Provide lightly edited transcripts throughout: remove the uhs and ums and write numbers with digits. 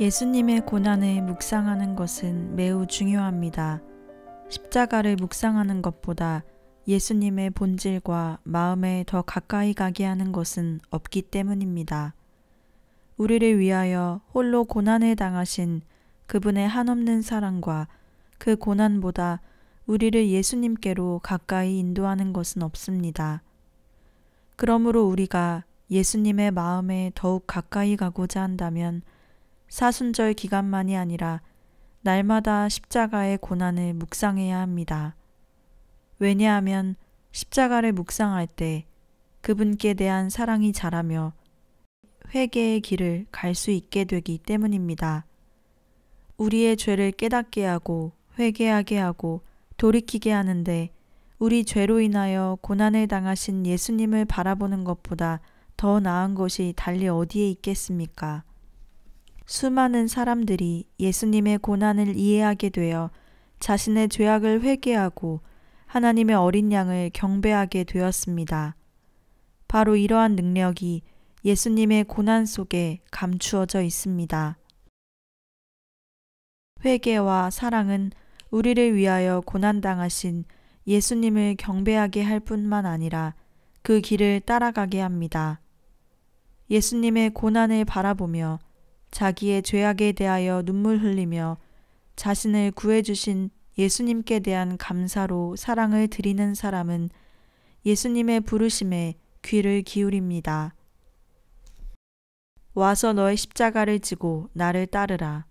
예수님의 고난을 묵상하는 것은 매우 중요합니다. 십자가를 묵상하는 것보다 예수님의 본질과 마음에 더 가까이 가게 하는 것은 없기 때문입니다. 우리를 위하여 홀로 고난을 당하신 그분의 한없는 사랑과 그 고난보다 우리를 예수님께로 가까이 인도하는 것은 없습니다. 그러므로 우리가 예수님의 마음에 더욱 가까이 가고자 한다면 사순절 기간만이 아니라 날마다 십자가의 고난을 묵상해야 합니다. 왜냐하면 십자가를 묵상할 때 그분께 대한 사랑이 자라며 회개의 길을 갈 수 있게 되기 때문입니다. 우리의 죄를 깨닫게 하고 회개하게 하고 돌이키게 하는데 우리 죄로 인하여 고난을 당하신 예수님을 바라보는 것보다 더 나은 것이 달리 어디에 있겠습니까? 수많은 사람들이 예수님의 고난을 이해하게 되어 자신의 죄악을 회개하고 하나님의 어린 양을 경배하게 되었습니다. 바로 이러한 능력이 예수님의 고난 속에 감추어져 있습니다. 회개와 사랑은 우리를 위하여 고난당하신 예수님을 경배하게 할 뿐만 아니라 그 길을 따라가게 합니다. 예수님의 고난을 바라보며 자기의 죄악에 대하여 눈물 흘리며 자신을 구해주신 예수님께 대한 감사로 사랑을 드리는 사람은 예수님의 부르심에 귀를 기울입니다. 와서 너의 십자가를 지고 나를 따르라.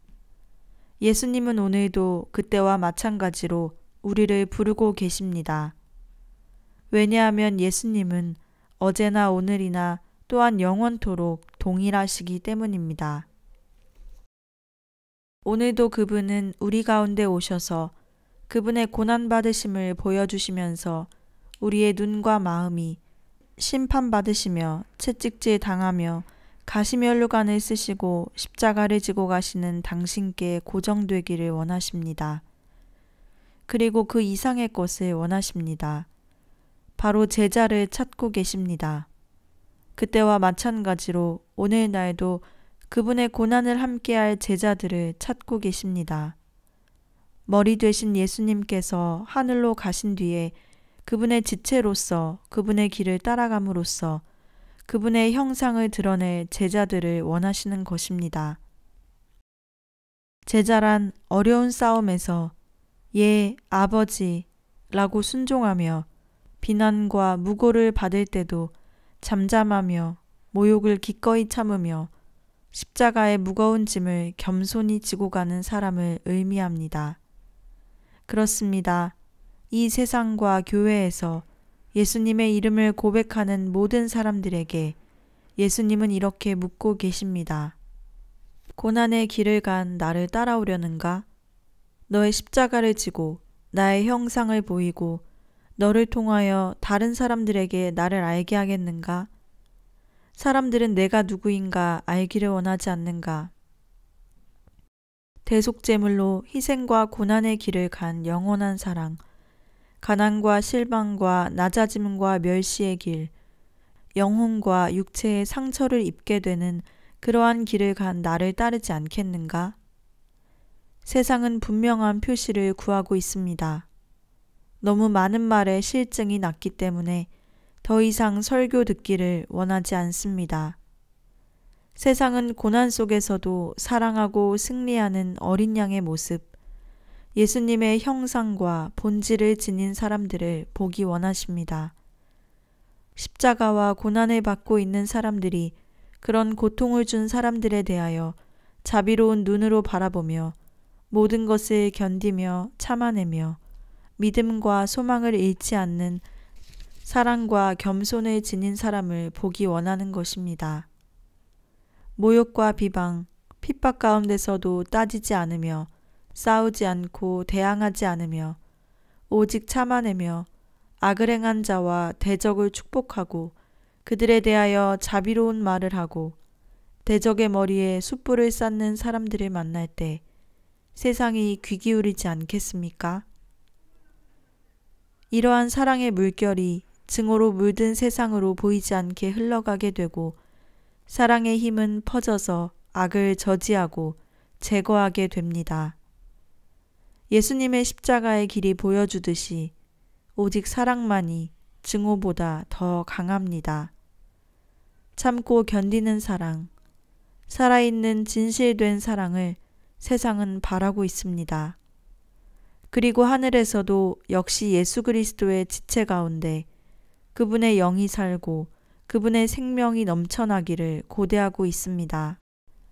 예수님은 오늘도 그때와 마찬가지로 우리를 부르고 계십니다. 왜냐하면 예수님은 어제나 오늘이나 또한 영원토록 동일하시기 때문입니다. 오늘도 그분은 우리 가운데 오셔서 그분의 고난받으심을 보여주시면서 우리의 눈과 마음이 심판받으시며 채찍질 당하며 가시면류관을 쓰시고 십자가를 지고 가시는 당신께 고정되기를 원하십니다. 그리고 그 이상의 것을 원하십니다. 바로 제자를 찾고 계십니다. 그때와 마찬가지로 오늘날도 그분의 고난을 함께할 제자들을 찾고 계십니다. 머리 되신 예수님께서 하늘로 가신 뒤에 그분의 지체로서 그분의 길을 따라감으로써 그분의 형상을 드러낼 제자들을 원하시는 것입니다. 제자란 어려운 싸움에서 예, 아버지 라고 순종하며 비난과 무고를 받을 때도 잠잠하며 모욕을 기꺼이 참으며 십자가의 무거운 짐을 겸손히 지고 가는 사람을 의미합니다. 그렇습니다. 이 세상과 교회에서 예수님의 이름을 고백하는 모든 사람들에게 예수님은 이렇게 묻고 계십니다. 고난의 길을 간 나를 따라오려는가? 너의 십자가를 지고 나의 형상을 보이고 너를 통하여 다른 사람들에게 나를 알게 하겠는가? 사람들은 내가 누구인가 알기를 원하지 않는가? 대속제물로 희생과 고난의 길을 간 영원한 사랑, 가난과 실망과 낮아짐과 멸시의 길, 영혼과 육체의 상처를 입게 되는 그러한 길을 간 나를 따르지 않겠는가? 세상은 분명한 표시를 구하고 있습니다. 너무 많은 말에 실증이 났기 때문에 더 이상 설교 듣기를 원하지 않습니다. 세상은 고난 속에서도 사랑하고 승리하는 어린 양의 모습, 예수님의 형상과 본질을 지닌 사람들을 보기 원하십니다. 십자가와 고난을 받고 있는 사람들이 그런 고통을 준 사람들에 대하여 자비로운 눈으로 바라보며 모든 것을 견디며 참아내며 믿음과 소망을 잃지 않는 사랑과 겸손을 지닌 사람을 보기 원하는 것입니다. 모욕과 비방, 핍박 가운데서도 따지지 않으며 싸우지 않고 대항하지 않으며 오직 참아내며 악을 행한 자와 대적을 축복하고 그들에 대하여 자비로운 말을 하고 대적의 머리에 숯불을 쌓는 사람들을 만날 때 세상이 귀 기울이지 않겠습니까? 이러한 사랑의 물결이 증오로 물든 세상으로 보이지 않게 흘러가게 되고 사랑의 힘은 퍼져서 악을 저지하고 제거하게 됩니다. 예수님의 십자가의 길이 보여주듯이 오직 사랑만이 증오보다 더 강합니다. 참고 견디는 사랑, 살아있는 진실된 사랑을 세상은 바라고 있습니다. 그리고 하늘에서도 역시 예수 그리스도의 지체 가운데 그분의 영이 살고 그분의 생명이 넘쳐나기를 고대하고 있습니다.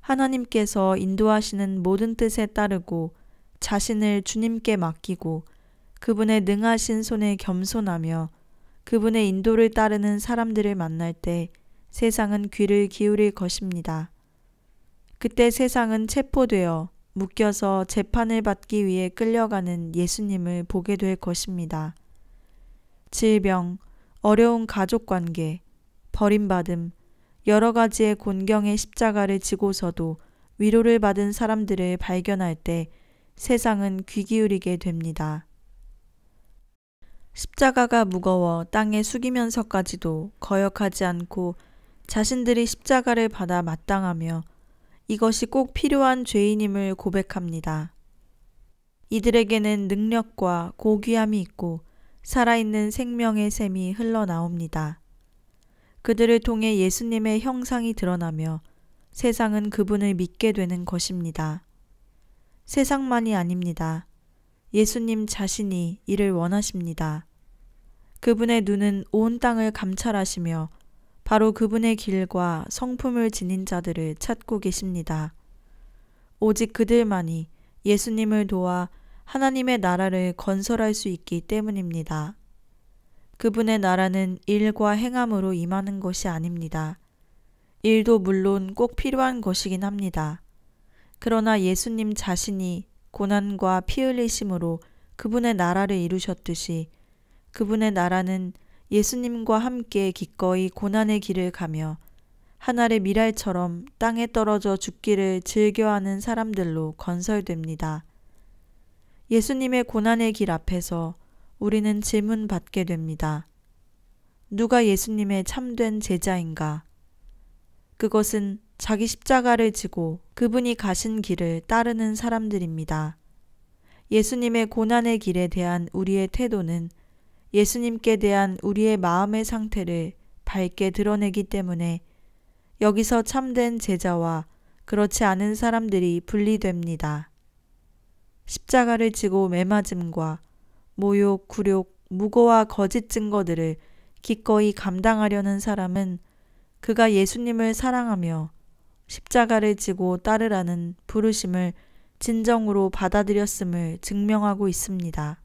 하나님께서 인도하시는 모든 뜻에 따르고 자신을 주님께 맡기고 그분의 능하신 손에 겸손하며 그분의 인도를 따르는 사람들을 만날 때 세상은 귀를 기울일 것입니다. 그때 세상은 체포되어 묶여서 재판을 받기 위해 끌려가는 예수님을 보게 될 것입니다. 질병, 어려운 가족관계, 버림받음, 여러 가지의 곤경의 십자가를 지고서도 위로를 받은 사람들을 발견할 때 세상은 귀 기울이게 됩니다. 십자가가 무거워 땅에 숙이면서까지도 거역하지 않고 자신들이 십자가를 받아 마땅하며 이것이 꼭 필요한 죄인임을 고백합니다. 이들에게는 능력과 고귀함이 있고 살아있는 생명의 샘이 흘러나옵니다. 그들을 통해 예수님의 형상이 드러나며 세상은 그분을 믿게 되는 것입니다. 세상만이 아닙니다. 예수님 자신이 이를 원하십니다. 그분의 눈은 온 땅을 감찰하시며 바로 그분의 길과 성품을 지닌 자들을 찾고 계십니다. 오직 그들만이 예수님을 도와 하나님의 나라를 건설할 수 있기 때문입니다. 그분의 나라는 일과 행함으로 임하는 것이 아닙니다. 일도 물론 꼭 필요한 것이긴 합니다. 그러나 예수님 자신이 고난과 피 흘리심으로 그분의 나라를 이루셨듯이 그분의 나라는 예수님과 함께 기꺼이 고난의 길을 가며 하늘의 미랄처럼 땅에 떨어져 죽기를 즐겨하는 사람들로 건설됩니다. 예수님의 고난의 길 앞에서 우리는 질문받게 됩니다. 누가 예수님의 참된 제자인가? 그것은 자기 십자가를 지고 그분이 가신 길을 따르는 사람들입니다. 예수님의 고난의 길에 대한 우리의 태도는 예수님께 대한 우리의 마음의 상태를 밝게 드러내기 때문에 여기서 참된 제자와 그렇지 않은 사람들이 분리됩니다. 십자가를 지고 매맞음과 모욕, 굴욕, 무고와 거짓 증거들을 기꺼이 감당하려는 사람은 그가 예수님을 사랑하며 십자가를 지고 따르라는 부르심을 진정으로 받아들였음을 증명하고 있습니다.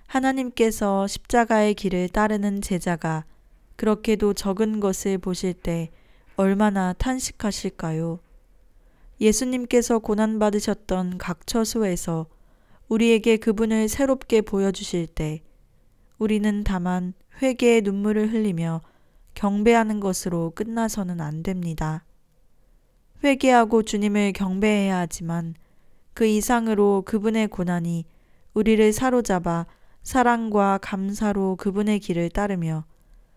하나님께서 십자가의 길을 따르는 제자가 그렇게도 적은 것을 보실 때 얼마나 탄식하실까요? 예수님께서 고난받으셨던 각 처소에서 우리에게 그분을 새롭게 보여주실 때 우리는 다만 회개의 눈물을 흘리며 경배하는 것으로 끝나서는 안 됩니다. 회개하고 주님을 경배해야 하지만 그 이상으로 그분의 고난이 우리를 사로잡아 사랑과 감사로 그분의 길을 따르며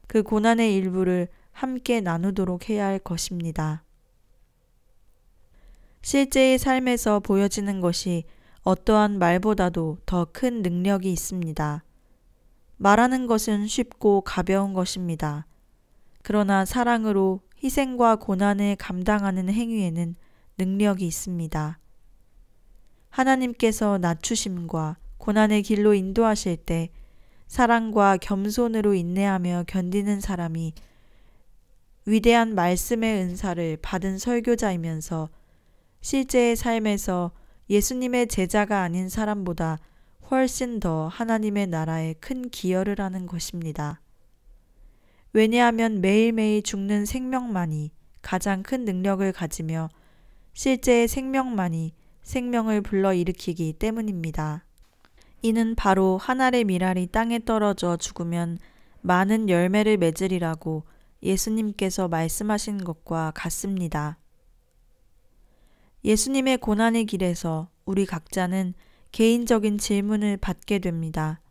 그 고난의 일부를 함께 나누도록 해야 할 것입니다. 실제의 삶에서 보여지는 것이 어떠한 말보다도 더 큰 능력이 있습니다. 말하는 것은 쉽고 가벼운 것입니다. 그러나 사랑으로 희생과 고난을 감당하는 행위에는 능력이 있습니다. 하나님께서 낮추심과 고난의 길로 인도하실 때 사랑과 겸손으로 인내하며 견디는 사람이 위대한 말씀의 은사를 받은 설교자이면서 실제의 삶에서 예수님의 제자가 아닌 사람보다 훨씬 더 하나님의 나라에 큰 기여를 하는 것입니다. 왜냐하면 매일매일 죽는 생명만이 가장 큰 능력을 가지며 실제의 생명만이 생명을 불러일으키기 때문입니다. 이는 바로 한 알의 밀알이 땅에 떨어져 죽으면 많은 열매를 맺으리라고 예수님께서 말씀하신 것과 같습니다. 예수님의 고난의 길에서 우리 각자는 개인적인 질문을 받게 됩니다.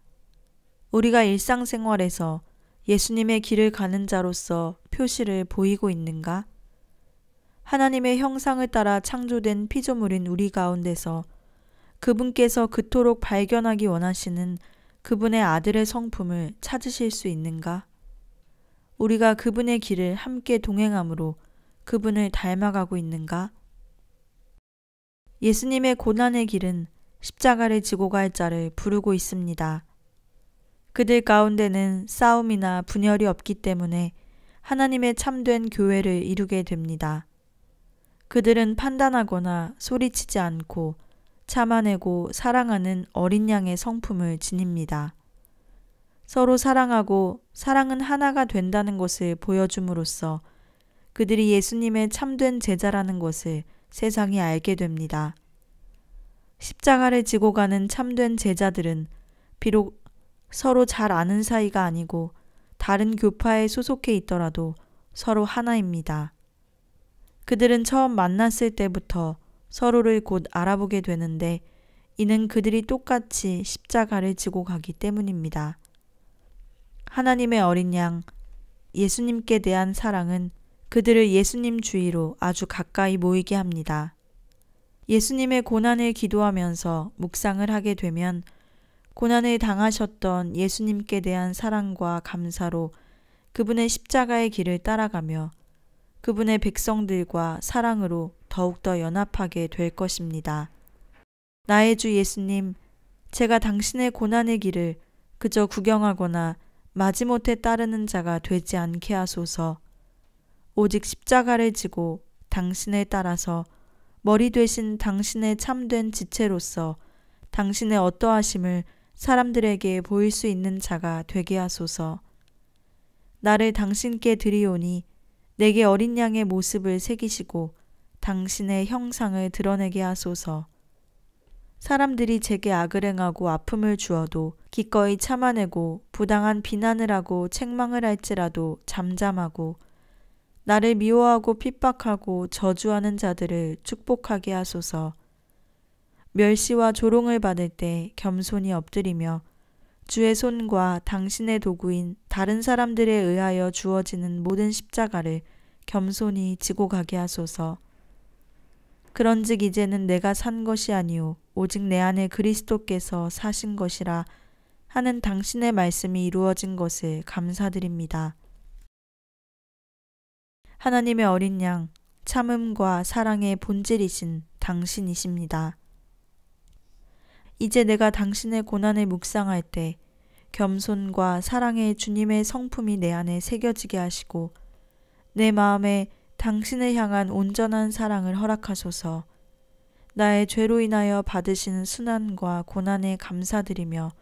우리가 일상생활에서 예수님의 길을 가는 자로서 표시를 보이고 있는가? 하나님의 형상을 따라 창조된 피조물인 우리 가운데서 그분께서 그토록 발견하기 원하시는 그분의 아들의 성품을 찾으실 수 있는가? 우리가 그분의 길을 함께 동행함으로 그분을 닮아가고 있는가? 예수님의 고난의 길은 십자가를 지고 갈 자를 부르고 있습니다. 그들 가운데는 싸움이나 분열이 없기 때문에 하나님의 참된 교회를 이루게 됩니다. 그들은 판단하거나 소리치지 않고 참아내고 사랑하는 어린 양의 성품을 지닙니다. 서로 사랑하고 사랑은 하나가 된다는 것을 보여줌으로써 그들이 예수님의 참된 제자라는 것을 세상이 알게 됩니다. 십자가를 지고 가는 참된 제자들은 비록 서로 잘 아는 사이가 아니고 다른 교파에 소속해 있더라도 서로 하나입니다. 그들은 처음 만났을 때부터 서로를 곧 알아보게 되는데 이는 그들이 똑같이 십자가를 지고 가기 때문입니다. 하나님의 어린 양, 예수님께 대한 사랑은 그들을 예수님 주위로 아주 가까이 모이게 합니다. 예수님의 고난을 기도하면서 묵상을 하게 되면 고난을 당하셨던 예수님께 대한 사랑과 감사로 그분의 십자가의 길을 따라가며 그분의 백성들과 사랑으로 더욱더 연합하게 될 것입니다. 나의 주 예수님, 제가 당신의 고난의 길을 그저 구경하거나 마지못해 따르는 자가 되지 않게 하소서. 오직 십자가를 지고 당신을 따라서 머리 되신 당신의 참된 지체로서 당신의 어떠하심을 사람들에게 보일 수 있는 자가 되게 하소서. 나를 당신께 드리오니 내게 어린 양의 모습을 새기시고 당신의 형상을 드러내게 하소서. 사람들이 제게 악을 행하고 아픔을 주어도 기꺼이 참아내고 부당한 비난을 하고 책망을 할지라도 잠잠하고 나를 미워하고 핍박하고 저주하는 자들을 축복하게 하소서. 멸시와 조롱을 받을 때 겸손히 엎드리며 주의 손과 당신의 도구인 다른 사람들에 의하여 주어지는 모든 십자가를 겸손히 지고 가게 하소서. 그런즉 이제는 내가 산 것이 아니오 오직 내 안에 그리스도께서 사신 것이라 하는 당신의 말씀이 이루어진 것을 감사드립니다. 하나님의 어린 양, 참음과 사랑의 본질이신 당신이십니다. 이제 내가 당신의 고난을 묵상할 때 겸손과 사랑의 주님의 성품이 내 안에 새겨지게 하시고 내 마음에 당신을 향한 온전한 사랑을 허락하소서. 나의 죄로 인하여 받으신 순환과 고난에 감사드리며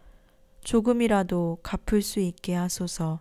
조금이라도 갚을 수 있게 하소서.